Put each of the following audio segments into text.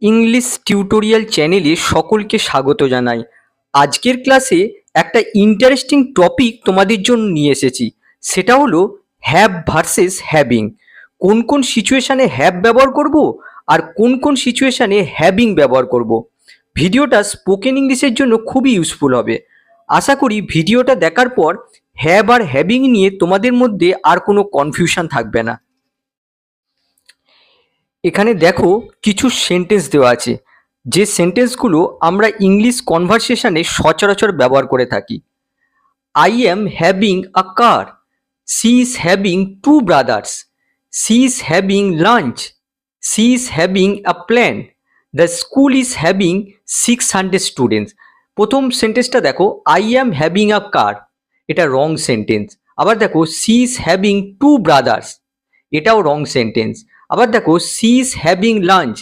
English tutorial চ্যানেলে সকলকে স্বাগত জানাই। আজকের ক্লাসে একটা ইন্টারেস্টিং টপিক তোমাদের জন্য নিয়ে এসেছি, সেটা হলো হ্যাভ ভার্সেস হ্যাভিং। কোন কোন সিচুয়েশানে হ্যাভ ব্যবহার করব আর কোন কোন সিচুয়েশানে হ্যাভিং ব্যবহার করব। ভিডিওটা স্পোকেন ইংলিশের জন্য খুবই ইউজফুল হবে। আশা করি ভিডিওটা দেখার পর হ্যাভ আর হ্যাভিং নিয়ে তোমাদের মধ্যে আর কোনো কনফিউশন থাকবে না। এখানে দেখো কিছু সেন্টেন্স দেওয়া আছে, যে সেন্টেন্সগুলো আমরা ইংলিশ কনভারসেশনে সচরাচর ব্যবহার করে থাকি। I am having a car, she is having two brothers, she is having lunch, she is having a plan, the school is having 600 students. প্রথম সেন্টেন্সটা দেখো, আই অ্যাম হ্যাভিং আ কার, এটা রং সেন্টেন্স। আবার দেখো she is having two brothers, এটাও wrong sentence. আবার দেখো she is having lunch,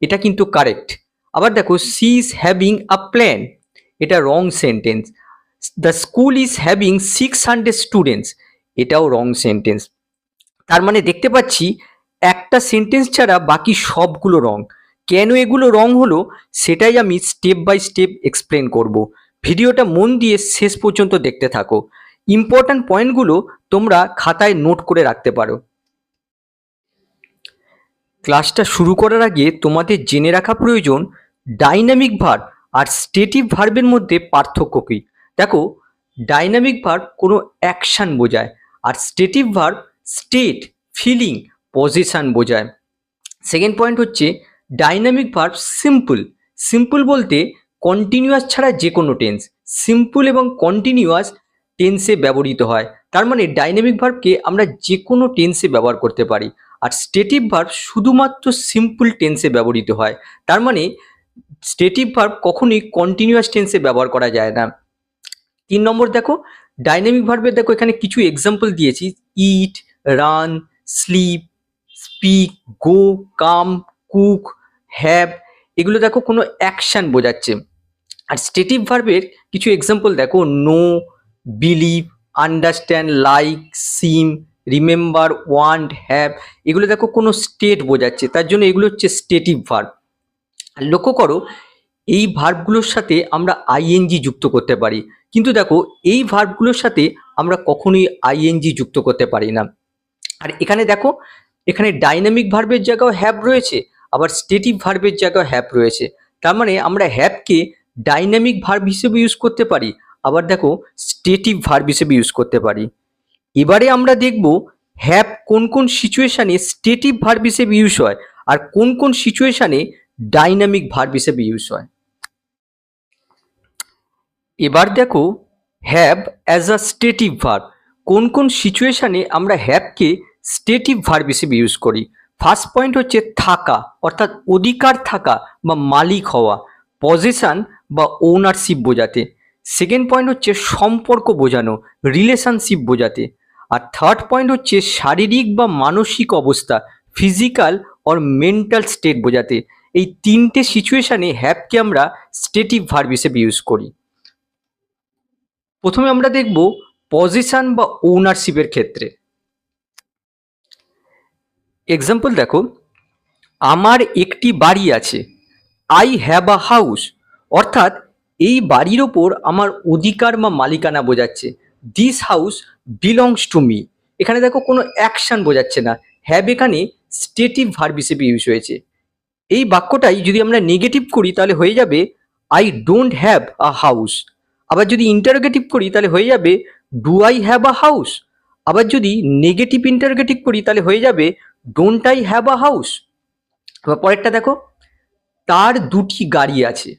এটা কিন্তু কারেক্ট। আবার দেখো she is having a plan, এটা wrong sentence. The school is having 600 students, এটাও রং সেন্টেন্স। তার মানে দেখতে পাচ্ছি একটা সেন্টেন্স ছাড়া বাকি সবগুলো রং। কেন এগুলো রং হলো সেটাই আমি স্টেপ বাই স্টেপ এক্সপ্লেন করব। ভিডিওটা মন দিয়ে শেষ পর্যন্ত দেখতে থাকো। ইম্পর্ট্যান্ট পয়েন্টগুলো তোমরা খাতায় নোট করে রাখতে পারো। ক্লাসটা শুরু করার আগে তোমাদের জেনে রাখা প্রয়োজন ডাইনামিক ভার্ব আর স্টেটিভ ভার্বের মধ্যে পার্থক্য কী। দেখো, ডাইনামিক ভার্ব কোনো অ্যাকশান বোঝায়, আর stative verb state, feeling, position বোঝায়। সেকেন্ড পয়েন্ট হচ্ছে ডাইনামিক ভার্ব সিম্পল। সিম্পল বলতে কন্টিনিউয়াস ছাড়া যে কোনো টেন্স, সিম্পল এবং কন্টিনিউয়াস টেন্সে ব্যবহৃত হয়। তার মানে ডাইনামিক ভার্বকে আমরা যে কোনো টেন্সে ব্যবহার করতে পারি, আর স্টেটিভ ভার্ব শুধুমাত্র সিম্পল টেন্সে ব্যবহৃত হয়। তার মানে স্টেটিভ ভার্ব কখনোই কন্টিনিউয়াস টেন্সে ব্যবহার করা যায় না। 3 নম্বর দেখো, ডাইনামিক ভার্বের দেখো এখানে কিছু এক্সাম্পল দিয়েছি, eat, run, sleep, speak, go, come, cook, have, এগুলো দেখো কোনো অ্যাকশান বোঝাচ্ছে। আর স্টেটিভ ভার্বের কিছু এক্সাম্পল দেখো, know, believe, understand, like, seem, remember, want, have, এগুলো দেখো কোনো স্টেট বোঝাচ্ছে, তার জন্য এগুলো হচ্ছে স্টেটিভ ভার্ব। আর লক্ষ্য করো এই ভার্বগুলোর সাথে আমরা আইএনজি যুক্ত করতে পারি, কিন্তু দেখো এই ভার্বগুলোর সাথে আমরা কখনোই আইএনজি যুক্ত করতে পারি না। আর এখানে দেখো, এখানে ডাইনামিক ভার্বের জায়গাও হ্যাভ রয়েছে, আবার স্টেটিভ ভার্বের জায়গাও হ্যাভ রয়েছে। তার মানে আমরা হ্যাভকে ডাইনামিক ভার্ব হিসেবে ইউজ করতে পারি, আবার দেখো স্টেটিভ ভার্ব হিসেবে ইউজ করতে পারি। এবারে আমরা দেখব হ্যাভ কোন কোন সিচুয়েশানে স্টেটিভ ভার্ব হিসেবে ইউজ হয় আর কোন কোন সিচুয়েশানে ডাইনামিক ভার্ব হিসেবে ইউজ হয়। এবার দেখো have as a stative verb, কোন কোন সিচুয়েশানে আমরা হ্যাভকে স্টেটিভ ভার্ব হিসেবে ইউজ করি। ফার্স্ট পয়েন্ট হচ্ছে থাকা, অর্থাৎ অধিকার থাকা বা মালিক হওয়া, পজিশন বা ওনারশিপ বোঝাতে। সেকেন্ড পয়েন্ট হচ্ছে সম্পর্ক বোঝানো, রিলেশনশিপ বোঝাতে। আর থার্ড পয়েন্ট হচ্ছে শারীরিক বা মানসিক অবস্থা, ফিজিক্যাল অর মেন্টাল স্টেট বোঝাতে। এই তিনটে সিচুয়েশানে হ্যাভকে আমরা স্টেটিভ ভার্ব হিসেবে ইউজ করি। প্রথমে আমরা দেখব পজিশন বা ওনারশিপের ক্ষেত্রে। এক্সাম্পল দেখো, আমার একটি বাড়ি আছে, আই হ্যাভ আ হাউস, অর্থাৎ এই বাড়ির ওপর আমার অধিকার বা মালিকানা বোঝাচ্ছে। This house belongs to me, এখানে দেখো কোনো অ্যাকশন বোঝাচ্ছে না, হ্যাভ এখানে স্টেটিভ ভার্ব হিসেবে ইউজ হয়েছে। এই বাক্যটাই যদি আমরা নেগেটিভ করি তাহলে হয়ে যাবে I don't have a house. আবার যদি ইন্টারোগেটিভ করি তাহলে হয়ে যাবে do I have a house. আবার যদি নেগেটিভ ইন্টারোগেটিভ করি তাহলে হয়ে যাবে don't I have a house. আবার পরেরটা দেখো, তার দুটি গাড়ি আছে,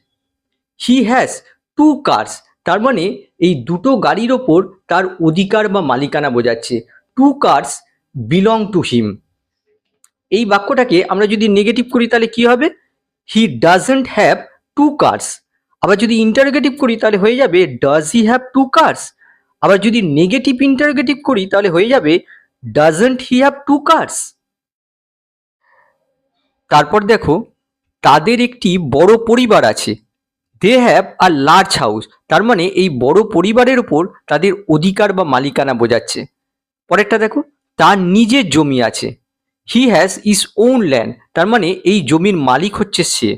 হি হ্যাজ টু কার্স, তার মানে এই দুটো গাড়ির ওপর তার অধিকার বা মালিকানা বোঝাচ্ছে। Two cars belong to him. এই বাক্যটাকে আমরা যদি নেগেটিভ করি তাহলে কি হবে, he doesn't have two cars. আবার যদি ইন্টারোগেটিভ করি তাহলে হয়ে যাবে does he have two cars. আবার যদি নেগেটিভ ইন্টারোগেটিভ করি তাহলে হয়ে যাবে doesn't he have two cars. তারপর দেখো, তাদের একটি বড় পরিবার আছে, they have a large house, তার মানে এই বড় পরিবারের উপর তাদের অধিকার বা মালিকানা বোঝাচ্ছে। পরেরটা দেখো, তার নিজের জমি আছে, he has his own land, তার মানে এই জমির মালিক হচ্ছে সে।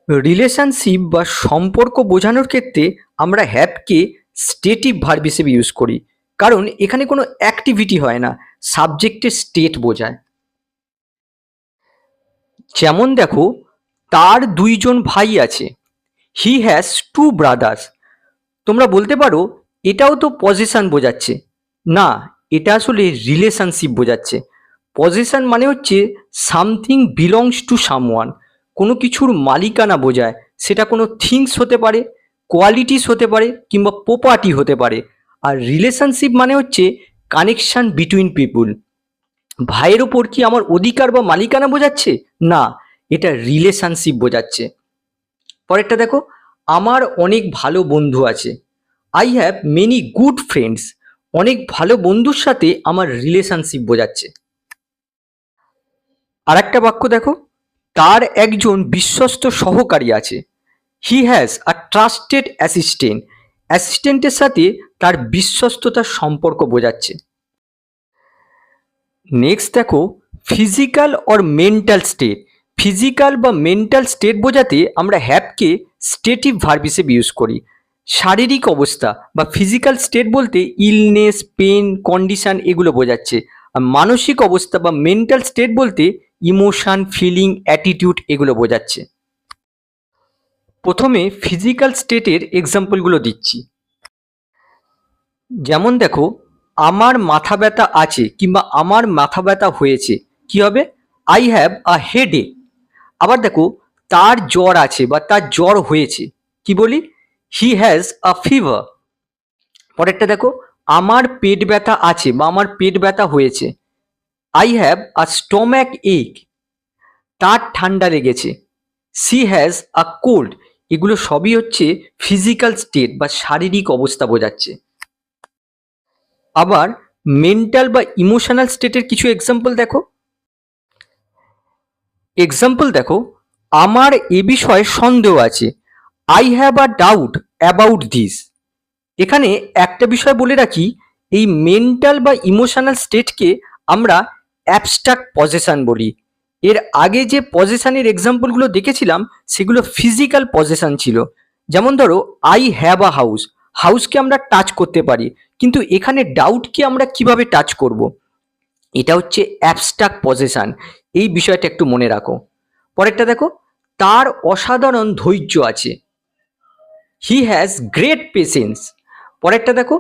রিলেশনশিপ বা সম্পর্ক বোঝানোর ক্ষেত্রে আমরা হ্যাভকে স্টেটিভ ভার্ব হিসেবে ইউজ করি, কারণ এখানে কোনো অ্যাক্টিভিটি হয় না, সাবজেক্টের স্টেট বোঝায়। যেমন দেখো, তার দুইজন ভাই আছে, হি হ্যাজ টু ব্রাদার্স। তোমরা বলতে পারো এটাও তো পজিশন বোঝাচ্ছে। না, এটা আসলে রিলেশনশিপ বোঝাচ্ছে। পজিশন মানে হচ্ছে সামথিং বিলংস টু সামওয়ান, কোনো কিছুর মালিকানা বোঝায়। সেটা কোনো থিংস হতে পারে, কোয়ালিটিস হতে পারে, কিংবা প্রপার্টি হতে পারে। আর রিলেশনশিপ মানে হচ্ছে কানেকশন বিটুইন পিপুল। ভাইয়ের ওপর কি আমার অধিকার বা মালিকানা বোঝাচ্ছে? না, এটা রিলেশনশিপ বোঝাচ্ছে। পরেরটা দেখো, আমার অনেক ভালো বন্ধু আছে, I have many good friends. অনেক ভালো বন্ধুর সাথে আমার রিলেশনশিপ বোঝাচ্ছে। আর একটা বাক্য দেখো, তার একজন বিশ্বস্ত সহকারী আছে, he has a trusted assistant. অ্যাসিস্ট্যান্টের সাথে তার বিশ্বস্ততার সম্পর্ক বোঝাচ্ছে। নেক্সট দেখো, physical or mental state. Physical বা মেন্টাল স্টেট বোঝাতে আমরা হ্যাভকে স্টেটিভ ভার্ব হিসেবে ইউজ করি। শারীরিক অবস্থা বা ফিজিক্যাল স্টেট বলতে ইলনেস, পেন, কন্ডিশন এগুলো বোঝাচ্ছে। আর মানসিক অবস্থা বা মেন্টাল স্টেট বলতে ইমোশন, ফিলিং, অ্যাটিটিউড এগুলো বোঝাচ্ছে। প্রথমে ফিজিক্যাল স্টেটের এক্সাম্পলগুলো দিচ্ছি। যেমন দেখো, আমার মাথা ব্যথা আছে কিংবা আমার মাথা ব্যথা হয়েছে, কি হবে? I have a headache. আবার দেখো, তার জ্বর আছে বা তার জ্বর হয়েছে, কি বলি? হি হ্যাজ আ ফিভার। পরেরটা দেখো, আমার পেট ব্যথা আছে বা আমার পেট ব্যথা হয়েছে, আই হ্যাভ আ স্টম্যাক এক। তার ঠান্ডা লেগেছে, সি হ্যাজ আ কোল্ড। এগুলো সবই হচ্ছে ফিজিক্যাল স্টেট বা শারীরিক অবস্থা বোঝাচ্ছে। আবার মেন্টাল বা ইমোশনাল স্টেটের কিছু এক্সাম্পল দেখো। দেখো, আমার এ বিষয়ে সন্দেহ আছে, I have a doubt about this. এখানে একটা বিষয় বলে রাখি, এই মেন্টাল বা ইমোশনাল স্টেটকে আমরা অ্যাবস্ট্রাক্ট পজেশন বলি। এর আগে যে পজেশনের এক্সাম্পলগুলো দেখেছিলাম সেগুলো ফিজিক্যাল পজেশন ছিল। যেমন ধরো, আই হ্যাভ আ হাউস। হাউসকে আমরা টাচ করতে পারি, কিন্তু এখানে ডাউটকে আমরা কিভাবে টাচ করব? এটা হচ্ছে অ্যাবস্ট্রাক্ট পজেশন। এই বিষয়টা একটু মনে রাখো। পরেরটা দেখো, তার অসাধারণ ধৈর্য আছে, হি হ্যাজ গ্রেট পেশেন্স। পরেরটা দেখো,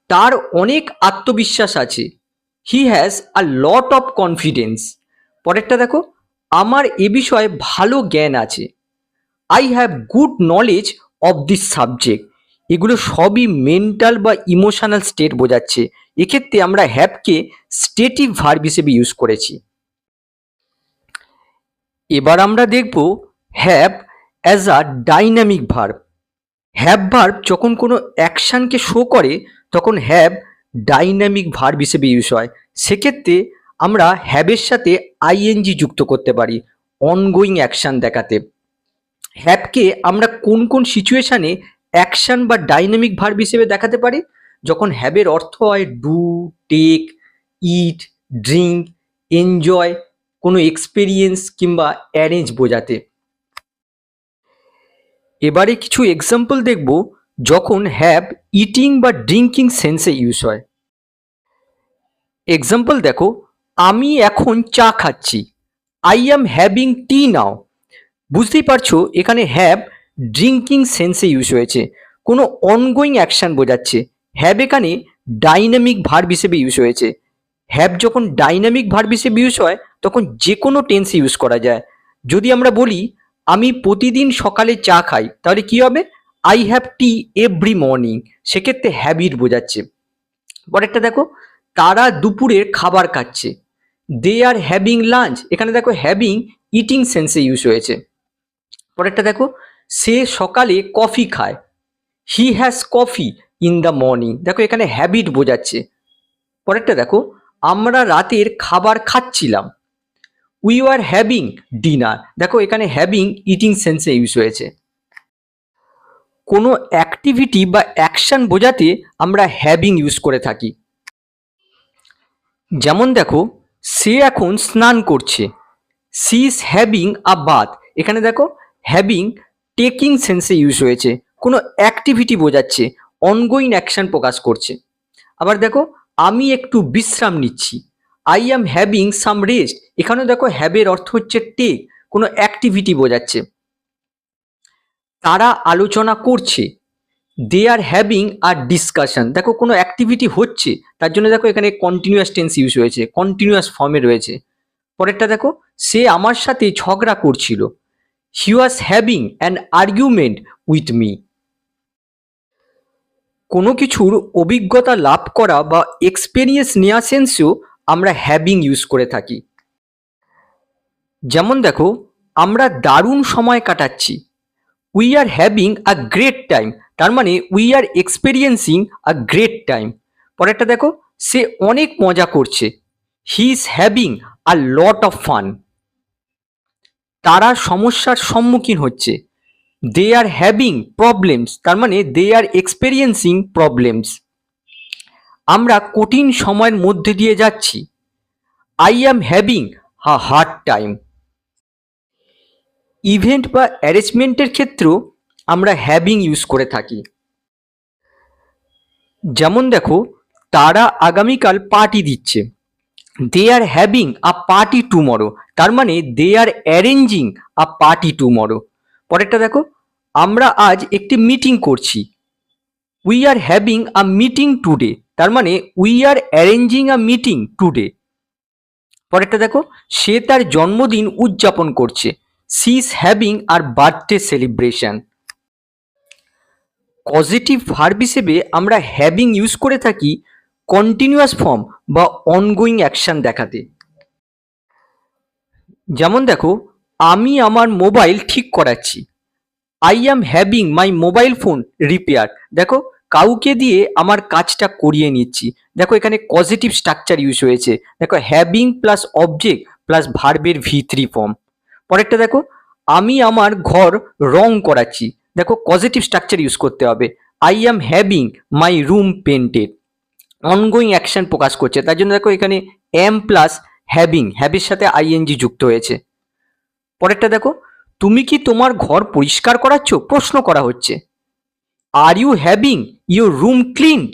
তার অনেক আত্মবিশ্বাস আছে, he has a lot of confidence. পরেরটা দেখো, আমার এ বিষয়ে ভালো জ্ঞান আছে, I have good knowledge of this subject. এগুলো সবই মেন্টাল বা ইমোশনাল স্টেট বোঝাচ্ছে। এক্ষেত্রে আমরা হ্যাভকে স্টেটিভ ভার্ব হিসেবে ইউজ করেছি। এবার আমরা দেখব have as a dynamic verb. Have verb যখন কোনো অ্যাকশানকে শো করে তখন হ্যাভ ডাইনামিক ভার্ব হিসেবে ইউজ হয়। সেক্ষেত্রে আমরা হ্যাভের সাথে আইএনজি যুক্ত করতে পারি অনগোয়িং অ্যাকশান দেখাতে। হ্যাভকে আমরা কোন কোন সিচুয়েশানে অ্যাকশান বা ডাইনামিক ভার্ব হিসেবে দেখাতে পারি? যখন হ্যাভের অর্থ হয় do, take, eat, drink, enjoy, কোনো এক্সপেরিয়েন্স কিংবা অ্যারেঞ্জ বোঝাতে। এবারে কিছু এক্সাম্পল দেখব যখন হ্যাভ ইটিং বা ড্রিঙ্কিং সেন্সে ইউজ হয়। এক্সাম্পল দেখো, আমি এখন চা খাচ্ছি, আই অ্যাম হ্যাভিং টি নাও। বুঝতেই পারছো এখানে হ্যাভ ড্রিঙ্কিং সেন্সে ইউজ হয়েছে, কোনো অনগোয়িং অ্যাকশান বোঝাচ্ছে। হ্যাভ এখানে ডাইনামিক ভার্ব হিসেবে ইউজ হয়েছে। হ্যাভ যখন ডাইনামিক ভার্ব হিসেবে ইউজ হয় তখন যে কোনো টেন্সে ইউজ করা যায়। যদি আমরা বলি আমি প্রতিদিন সকালে চা খাই, তাহলে কি হবে? I have tea every morning. সেক্ষেত্রে হ্যাবিট বোঝাচ্ছে। পরেরটা দেখো, তারা দুপুরের খাবার খাচ্ছে, দে আর হ্যাভিং লাঞ্চ। এখানে দেখো হ্যাভিং ইটিং সেন্সে ইউজ হয়েছে। পরেরটা দেখো, সে সকালে কফি খায়, he has coffee in the morning. দেখো এখানে হ্যাবিট বোঝাচ্ছে। পরেরটা দেখো, আমরা রাতের খাবার খাচ্ছিলাম, উই আর হ্যাভিং ডিনার। দেখো এখানে হ্যাভিং ইটিং সেন্সে ইউজ হয়েছে। কোনো অ্যাক্টিভিটি বা অ্যাকশন বোঝাতে আমরা হ্যাভিং ইউজ করে থাকি। যেমন দেখো, সে এখন স্নান করছে। She is having a bath. এখানে দেখো হ্যাভিং টেকিং সেন্সে ইউজ হয়েছে, কোনো অ্যাক্টিভিটি বোঝাচ্ছে, অনগোয়িং অ্যাকশন প্রকাশ করছে। আবার দেখো আমি একটু বিশ্রাম নিচ্ছি। I am having some rest. এখানেও দেখো হ্যাভের অর্থ হচ্ছে টেক, কোনো অ্যাক্টিভিটি বোঝাচ্ছে। তারা আলোচনা করছে। They are having a discussion. দেখো কোনো অ্যাক্টিভিটি হচ্ছে, তার জন্য দেখো এখানে কন্টিনিউয়াস টেন্স ইউজ হয়েছে, কন্টিনিউয়াস ফর্মে রয়েছে। পরেরটা দেখো সে আমার সাথে ঝগড়া করছিল। He was having an argument with me. কোনো কিছুর অভিজ্ঞতা লাভ করা বা এক্সপেরিয়েন্স নেওয়া সেন্সেও আমরা হ্যাভিং ইউজ করে থাকি। যেমন দেখো আমরা দারুণ সময় কাটাচ্ছি। We are having a great time. তার মানে we R experiencing a great time. পরেরটা দেখো সে অনেক মজা করছে। He is having a lot of fun. তারা সমস্যার সম্মুখীন হচ্ছে। দে আর হ্যাভিং প্রবলেমস। তার মানে দে আর এক্সপেরিয়েন্সিং প্রবলেমস। আমরা কঠিন সময়ের মধ্যে দিয়ে যাচ্ছি। I am having a hard time. Event বা অ্যারেঞ্জমেন্টের ক্ষেত্রেও আমরা হ্যাভিং ইউজ করে থাকি। যেমন দেখো তারা আগামীকাল পার্টি দিচ্ছে। They are having a party tomorrow. তার মানে they are arranging a party tomorrow. পরেরটা দেখো আমরা আজ একটি মিটিং করছি। We are having a meeting today. তার মানে we are arranging a meeting today. পরেরটা দেখো সে তার জন্মদিন উদযাপন করছে। She is having a birthday celebration. Positive verb হিসেবে আমরা হ্যাভিং ইউজ করে থাকি কন্টিনিউয়াস ফর্ম বা অনগোয়িং অ্যাকশন দেখাতে। যেমন দেখো আমি আমার মোবাইল ঠিক করাচ্ছি। I am having my mobile phone repair. দেখো কাউকে দিয়ে আমার কাজটা করিয়ে নিচ্ছি। দেখো এখানে পজিটিভ স্ট্রাকচার ইউজ হয়েছে। দেখো হ্যাভিং প্লাস অবজেক্ট প্লাস ভার্বের V3 ফর্ম। পরেরটা দেখো আমি আমার ঘর রং করাচ্ছি। দেখো পজিটিভ স্ট্রাকচার ইউজ করতে হবে। I am having my room painted. Ongoing action প্রকাশ করছে, তার জন্য দেখো এখানে এম প্লাস হ্যাভিং, হ্যাভের সাথে আইএনজি যুক্ত হয়েছে। পরেরটা দেখো তুমি কি তোমার ঘর পরিষ্কার করাচ্ছ, প্রশ্ন করা হচ্ছে। Are you having your room cleaned.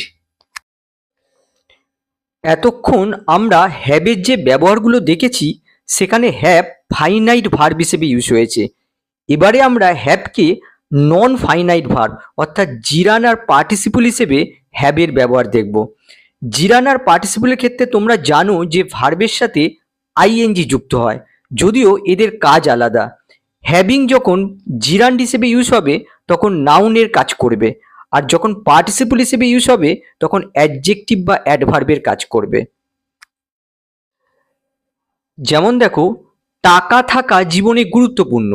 এতক্ষণ আমরা হ্যাভের যে ব্যবহারগুলো দেখেছি সেখানে হ্যাভ ফাইনাইট ভার্ব হিসেবে ইউজ হয়েছে। এবারে আমরা হ্যাভকে নন ফাইনাইট ভার্ব অর্থাৎ জিরান আর পার্টিসিপল হিসেবে হ্যাভের ব্যবহার দেখব। জিরান আর পার্টিসিপলের ক্ষেত্রে তোমরা জানো যে ভার্বের সাথে আইএনজি যুক্ত হয়, যদিও এদের কাজ আলাদা। হ্যাভিং যখন জিরান্ড হিসেবে ইউজ হবে তখন নাউনের কাজ করবে, আর যখন পার্টিসিপল হিসেবে ইউজ হবে তখন অ্যাডজেক্টিভ বা অ্যাডভার্বের কাজ করবে। যেমন দেখো টাকা থাকা জীবনে গুরুত্বপূর্ণ।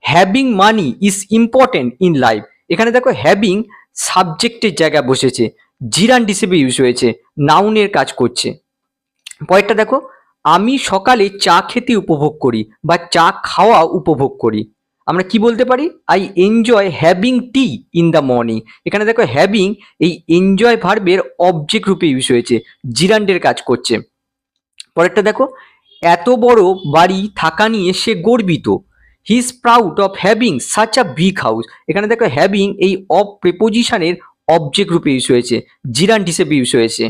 Having money is important in life. এখানে দেখো হ্যাভিং সাবজেক্টের জায়গায় বসেছে, জিরান্ড হিসেবে ইউজ হয়েছে, নাউনের কাজ করছে। পরেরটা দেখো আমি সকালে চা খেতে উপভোগ করি বা চা খাওয়া উপভোগ করি। আমরা কি বলতে পারি? I enjoy having tea in the morning. এখানে দেখো হ্যাভিং এই এনজয় ভার্বের অবজেক্ট রূপে ইউজ হয়েছে, জিরান্ডের কাজ করছে। পরেরটা দেখো এত বড় বাড়ি থাকা নিয়ে সে গর্বিত। He is proud of having such a big house. এখানে দেখো হ্যাভিং এই অফ প্রিপোজিশনের অবজেক্ট রূপে ইউজ হয়েছে, জিরান্ড হিসেবে ইউজ হয়েছে।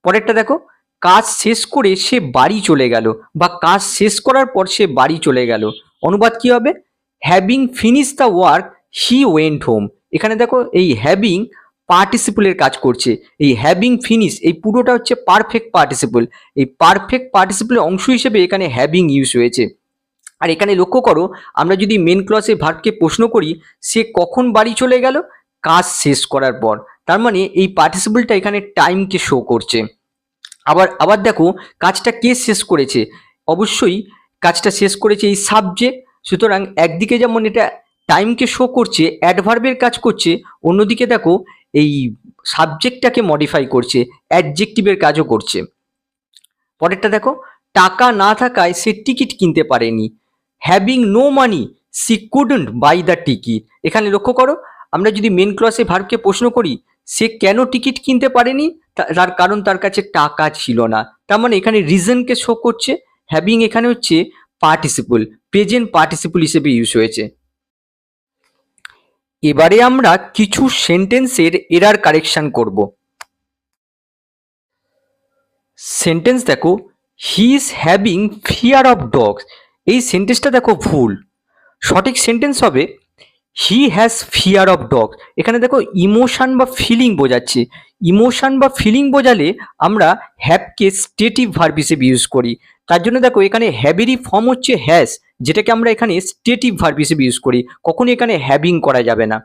পরেরটা দেখো কাজ শেষ করে সে বাড়ি চলে গেল বা কাজ শেষ করার পর সে বাড়ি চলে গেল। অনুবাদ কি হবে? Having finish the work he went home. এখানে দেখো এই হ্যাভিং পার্টিসিপলের কাজ করছে। এই হ্যাভিং ফিনিশ এই পুরোটা হচ্ছে পারফেক্ট পার্টিসিপল। এই পারফেক্ট পার্টিসিপলের অংশ হিসেবে এখানে হ্যাভিং ইউজ হয়েছে। আর এখানে লক্ষ্য করো আমরা যদি মেন ক্লসে ভার্বকে প্রশ্ন করি সে কখন বাড়ি চলে গেল, কাজ শেষ করার পর। তার মানে এই পার্টিসিপলটা এখানে টাইমকে শো করছে। আবার দেখো কাজটা কে শেষ করেছে, অবশ্যই কাজটা শেষ করেছে এই সাবজেক্ট। সুতরাং একদিকে যেমন এটা টাইমকে শো করছে, অ্যাডভার্বের কাজ করছে, অন্যদিকে দেখো এই সাবজেক্টটাকে মডিফাই করছে, অ্যাডজেক্টিভের কাজও করছে। পরেরটা দেখো টাকা না থাকায় সে টিকিট কিনতে পারেনি। Having no money she couldn't buy the ticket. এখানে লক্ষ্য করো আমরা যদি মেন ক্লসে ভার্বকে প্রশ্ন করি সে কেন টিকিট কিনতে পারেনি, তার কারণ তার কাছে টাকা ছিল না। তার মানে এখানে রিজনকে শো করছে, হ্যাভিং এখানে হচ্ছে পার্টিসিপল, প্রেজেন্ট পার্টিসিপল হিসেবে ইউজ হয়েছে। এবারে আমরা কিছু সেন্টেন্সের এরার কারেকশন করব। সেন্টেন্স দেখো, he is having fear of dogs. এই সেন্টেন্সটা দেখো ভুল। সঠিক সেন্টেন্স হবে he has fear of dogs. এখানে দেখো ইমোশন বা ফিলিং বোঝাচ্ছে। ইমোশন বা ফিলিং বোঝালে আমরা হ্যাভকে স্টেটিভ ভার্ব হিসেবে ইউজ করি। তার জন্য দেখো এখানে হ্যাভেরই ফর্ম হচ্ছে হ্যাজ, যেটাকে আমরা এখানে স্টেটিভ ভার্ব হিসেবে ইউজ করি, কখনই এখানে হ্যাভিং করা যাবে না।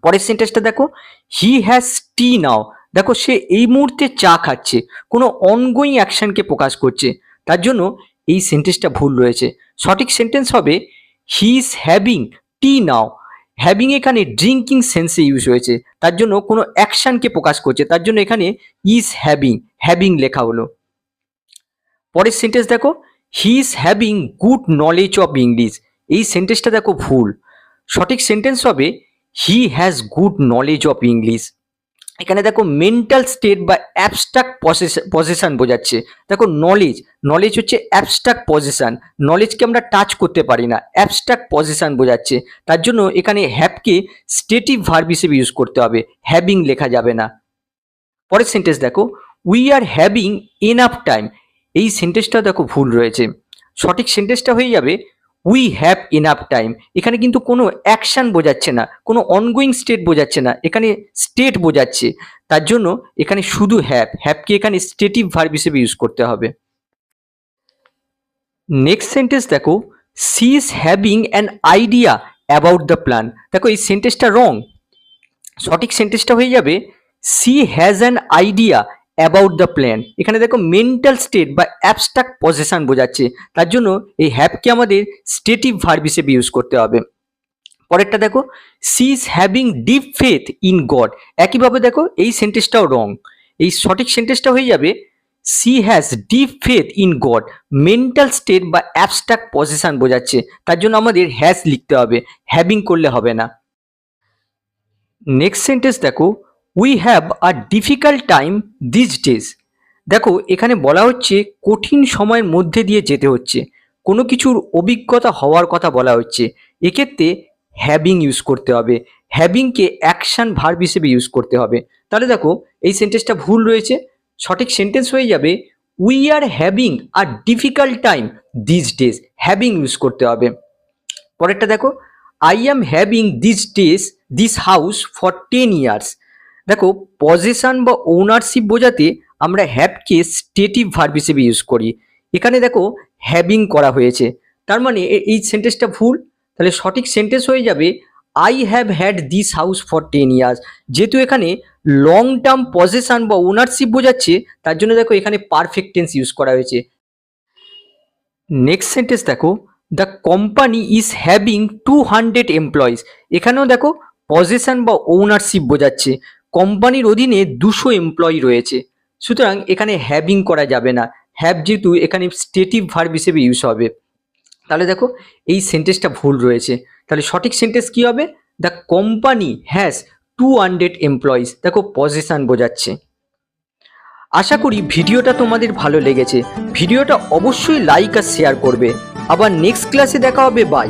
পরের সেন্টেন্সটা দেখো, হি হ্যাজ টি নাও। দেখো সে এই মুহূর্তে চা খাচ্ছে, কোনো অনগোয়িং অ্যাকশনকে প্রকাশ করছে, তার জন্য এই সেন্টেন্সটা ভুল রয়েছে। সঠিক সেন্টেন্স হবে he is having tea now. Having এখানে ড্রিঙ্কিং সেন্সে ইউজ হয়েছে, তার জন্য কোনো অ্যাকশনকে প্রকাশ করছে, তার জন্য এখানে ইজ হ্যাভিং, হ্যাভিং লেখা হলো। পরের সেন্টেন্স দেখো, he is having good knowledge of English. এই সেন্টেন্সটা দেখো ভুল। সঠিক সেন্টেন্স হবে he has good knowledge of English. এখানে দেখো মেন্টাল স্টেট বা অ্যাবস্ট্রাক্ট পজিশন বোঝাচ্ছে। দেখো নলেজ, নলেজ হচ্ছে অ্যাবস্ট্রাক্ট পজিশন, নলেজকে আমরা টাচ করতে পারি না, অ্যাবস্ট্রাক্ট পজিশন বোঝাচ্ছে, তার জন্য এখানে হ্যাভকে স্টেটিভ ভার্ব হিসেবে ইউজ করতে হবে, হ্যাভিং লেখা যাবে না। পরের সেন্টেন্স দেখো, we are having enough time. এই সেন্টেন্সটা দেখো ভুল রয়েছে। সঠিক সেন্টেন্সটা হয়ে যাবে উই হ্যাভ এনাফ টাইম। এখানে কিন্তু কোনো অ্যাকশন বোঝাচ্ছে না, কোনো অনগোয়িং স্টেট বোঝাচ্ছে না, এখানে স্টেট বোঝাচ্ছে, তার জন্য এখানে শুধু হ্যাভকে এখানে স্টেটিভ ভার্ব হিসেবে ইউজ করতে হবে। নেক্সট সেন্টেন্স দেখো, she is having an idea about the plan. দেখো এই সেন্টেন্সটা রং। সঠিক সেন্টেন্সটা হয়ে যাবে she has an idea about the plan. এখানে দেখো মেন্টাল স্টেট বা অ্যাবস্ট্রাক্ট পজিশন বোঝাচ্ছে, তার জন্য এই হ্যাভকে আমাদের স্টেটিভ ভার্ব হিসেবে ইউজ করতে হবে। পরেরটা দেখো, she is having deep faith in God. একইভাবে দেখো এই সেন্টেন্সটাও রং। এই সঠিক সেন্টেন্সটা হয়ে যাবে she has deep faith in god. Mental state বা অ্যাবস্ট্রাক্ট পজিশন বোঝাচ্ছে, তার জন্য আমাদের হ্যাজ লিখতে হবে, হ্যাভিং করলে হবে না। নেক্সট সেন্টেন্স দেখো, we have a difficult time this days. দেখো এখানে বলা হচ্ছে কঠিন সময়ের মধ্যে দিয়ে যেতে হচ্ছে, কোনো কিছুর অভিজ্ঞতা হওয়ার কথা বলা হচ্ছে, এক্ষেত্রে হ্যাভিং ইউজ করতে হবে, হ্যাভিংকে অ্যাকশন ভার্ব হিসেবে ইউজ করতে হবে। তাহলে দেখো এই সেন্টেন্সটা ভুল রয়েছে। সঠিক সেন্টেন্স হয়ে যাবে we are having a difficult time this days, having use করতে হবে। পরেরটা দেখো, I am having this house for 10 years. দেখো পজিশন বা ওনারশিপ বোঝাতে আমরা হ্যাভকে স্টেটিভ ভার্ব হিসেবে ইউজ করি, এখানে দেখো হ্যাভিং করা হয়েছে, তার মানে এই সেন্টেন্সটা ভুল। তাহলে সঠিক সেন্টেন্স হয়ে যাবে I have had this house for 10 years. যেহেতু এখানে লং টার্ম পজিশন বা ওনারশিপ বোঝাচ্ছে, তার জন্য দেখো এখানে পারফেক্ট টেন্স ইউজ করা হয়েছে। নেক্সট সেন্টেন্স দেখো, the company is having 200 employees. এখানেও দেখো পজিশন বা ওনারশিপ বোঝাচ্ছে, কোম্পানির অধীনে 200 এমপ্লয়ি রয়েছে, সুতরাং এখানে হ্যাভিং করা যাবে না, হ্যাভ যেহেতু এখানে স্টেটিভ ভার্ব হিসেবে ইউজ হবে। তাহলে দেখো এই সেন্টেন্সটা ভুল রয়েছে। তাহলে সঠিক সেন্টেন্স কি হবে, দ্য কোম্পানি হ্যাজ 200 এমপ্লয়িজ। দেখো পজিশন বোঝাচ্ছে। আশা করি ভিডিওটা তোমাদের ভালো লেগেছে। ভিডিওটা অবশ্যই লাইক আর শেয়ার করবে। আবার নেক্সট ক্লাসে দেখা হবে। বাই।